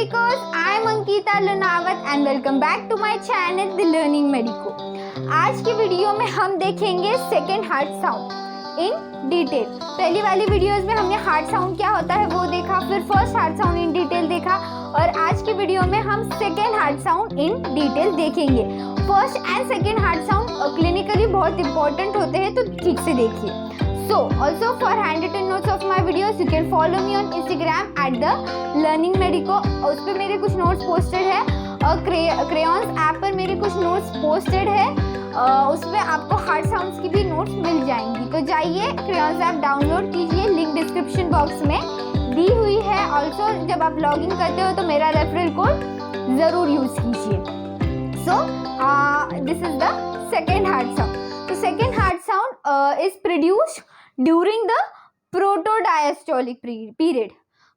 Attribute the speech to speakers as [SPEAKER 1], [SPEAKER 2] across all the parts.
[SPEAKER 1] Medicos, I am Ankita Lunawat and welcome back to my channel The Learning Medico. आज की video में हम देखेंगे second heart sound in detail. पहली वाली वीडियोस में हमने हार्ट साउंड क्या होता है वो देखा, फिर first heart sound in detail देखा और आज की वीडियो में हम second heart sound in detail देखेंगे। First and second heart sound clinically बहुत इंपॉर्टेंट होते हैं, तो ठीक से देखिए। So also for handwritten notes of my videos you can follow me on Instagram at the Learning Medico। उस पर मेरे कुछ नोट्स पोस्टेड है और क्रेयॉन्स ऐप पर मेरे कुछ नोट्स पोस्टेड है। उस पर आपको हार्ट साउंड्स की भी नोट्स मिल जाएंगी, तो जाइए क्रेयॉन्स ऐप डाउनलोड कीजिए, लिंक डिस्क्रिप्शन बॉक्स में दी हुई है। ऑल्सो जब आप लॉगिन करते हो तो मेरा रेफरल कोड ज़रूर यूज़ कीजिए। So this is the second heart sound. तो second heart sound is produced during the protodiastolic period.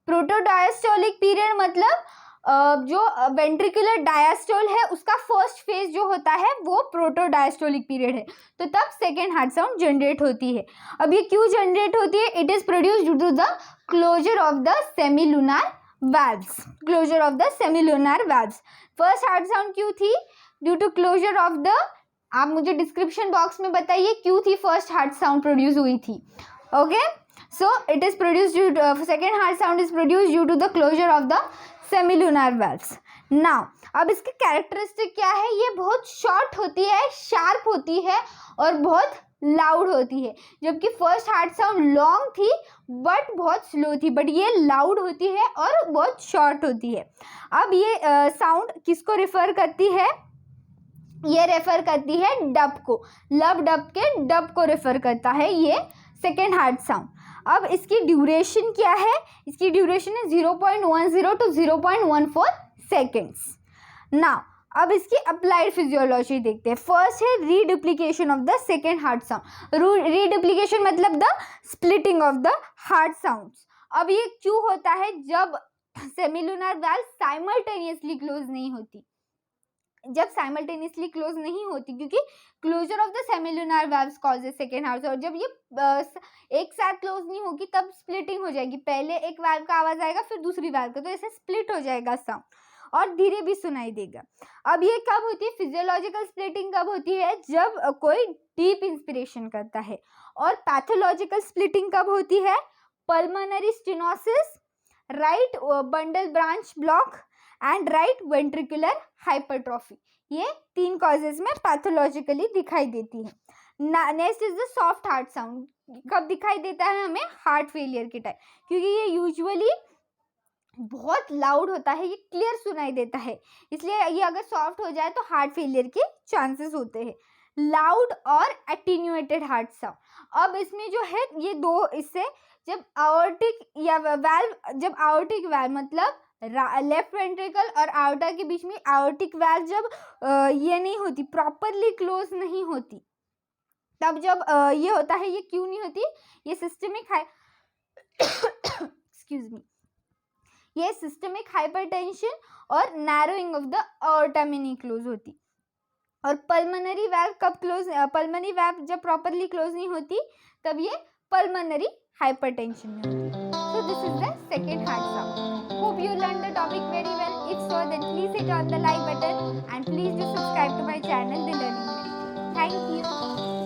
[SPEAKER 1] Protodiastolic period मतलब जो वेंट्रिकुलर डायस्टोल है उसका फर्स्ट फेज जो होता है वो प्रोटोडायस्टोलिक पीरियड है, तो तब सेकेंड हार्ट साउंड जनरेट होती है। अब ये क्यों जनरेट होती है? It is produced due to the closure of the semilunar valves। Closure of the semilunar valves। First heart sound क्यों थी? Due to closure of the, आप मुझे डिस्क्रिप्शन बॉक्स में बताइए क्यों थी फर्स्ट हार्ट साउंड प्रोड्यूस हुई थी। Okay, so it is produced, second heart sound is produced due to the closure of the semilunar valves. Now अब इसकी कैरेक्टरिस्टिक क्या है? ये बहुत शॉर्ट होती है, शार्प होती है और बहुत लाउड होती है। जबकि फर्स्ट हार्ट साउंड लॉन्ग थी बट बहुत स्लो थी, बट ये लाउड होती है और बहुत शॉर्ट होती है। अब ये साउंड किसको रिफर करती है? ये रेफर करती है डब को, लब डब के डब को रेफर करता है ये सेकेंड हार्ट साउंड। अब इसकी ड्यूरेशन क्या है? इसकी ड्यूरेशन है 0.10 टू 0.14 सेकेंड्स। नाउ अब इसकी अप्लाइड फिजियोलॉजी देखते हैं। फर्स्ट है reduplication of the second heart sound. Reduplication मतलब the splitting of the heart sounds. अब ये क्यों होता है? जब सेमिलुनार वेल्व साइमल्टेनियसली क्लोज नहीं होती, जब साइमल्टेनियसली क्लोज नहीं होती, क्योंकि closure of the semilunar valves causes second heart sound. जब ये एक साथ क्लोज नहीं होगी तब स्प्लिटिंग हो जाएगी, पहले एक वेल्व का आवाज आएगा फिर दूसरी वेल्व का, तो ऐसे स्प्लिट हो जाएगा साउंड और धीरे भी सुनाई देगा। अब ये कब होती है? फिजियोलॉजिकल स्प्लिटिंग कब होती है? जब कोई डीप इंस्पिरेशन करता है। और पैथोलॉजिकल स्प्लिटिंग कब होती है? Pulmonary stenosis, right bundle branch block and right ventricular hypertrophy. ये तीन कॉजेज में पैथोलॉजिकली दिखाई देती है। Next is the soft heart sound. कब दिखाई देता है हमें? हार्ट फेलियर के टाइम, क्योंकि ये यूजुअली बहुत लाउड होता है, ये क्लियर सुनाई देता है, इसलिए ये अगर सॉफ्ट हो जाए तो हार्ट फेलियर के चांसेस होते हैं। लाउड और एटीन्यूएटेड हार्ट साउंड। अब इसमें जो है ये दो, इससे जब आयोर्टिक या वेल्व, जब आयोर्टिक वेल्व मतलब लेफ्ट वेंट्रिकल और आयोर्टा के बीच में आयोर्टिक वेल्व जब ये नहीं होती, प्रॉपरली क्लोज नहीं होती, तब जब ये होता है, ये क्यों नहीं होती? ये सिस्टमिक एक्सक्यूज मी, ये सिस्टमिक हाइपरटेंशन और नैरोइंग ऑफ द आयोर्टा में नहीं क्लोज होती। और पल्मोनरी वेल्व कब क्लोज? पल्मोनरी वेल्व जब प्रॉपरली क्लोज नहीं होती तब ये पल्मोनरी हाइपरटेंशन में होती। So this is the second heart sound. Hope you learned the topic very well. If so, then please hit on the like button and please do subscribe to my channel, The Learning Medico. Thank you.